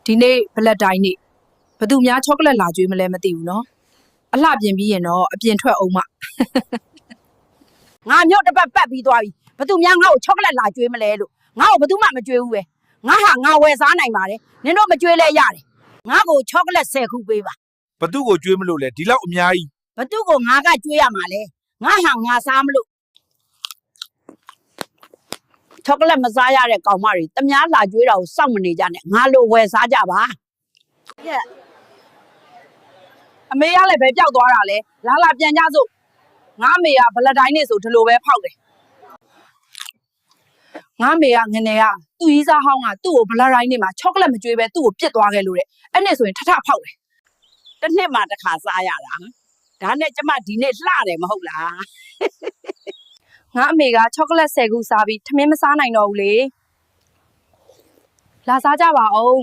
ဒီနေ့ဘလက်တိုင်းနေ့ဘသူများချောကလက်လာကျွေးမလဲမသိဘူးနော်အလှပြင်ပြီးရင်တော့အပြင်ထွက်အောင်မငါမြို့တစ်ပတ်ပတ်ပြီးသွားပြီဘသူများငါ့ကိုချောကလက်လာကျွေးမလဲလို့ငါ့ကိုဘသူမှမကျွေးဘူးပဲငါဟာငါဝယ်စားနိုင်ပါတယ်နင်တို့မကျွေးလဲရတယ်ငါ့ကိုချောကလက်10ခုပေးပါဘသူကိုကျွေးမလို့လဲဒီလောက်အများကြီးဘသူကိုငါကကျွေးရမှာလဲငါဟာငါစားမလို့ချောကလက်မစားရတဲ့ကောင်မတွေတများလာကျွေးတာကိုစောင့်မနေကြနဲ့ငါလိုဝယ်စားကြပါအမေကလည်းပဲပျောက်သွားတာလဲလာပြန်ကြစို့ငါအမေကဘလက်တိုင်းနေ့ဆိုဒီလိုပဲဖောက်တယ်ငါအမေကငနေကသူ့ကြီးစားဟောင်းကသူ့ကိုဘလက်တိုင်းနေ့မှာချောကလက်မကျွေးပဲသူ့ကိုပြစ်သွားခဲ့လို့တဲ့အဲ့နဲ့ဆိုရင်ထထဖောက်တယ်တစ်နှစ်မှတစ်ခါစားရတာဒါနဲ့ကျမဒီနေ့လှတယ်မဟုတ်လားငါအမေကချောကလက်10ခုစားပြီးထမင်းမစားနိုင်တော့ဘူးလေလာစားကြပါဦး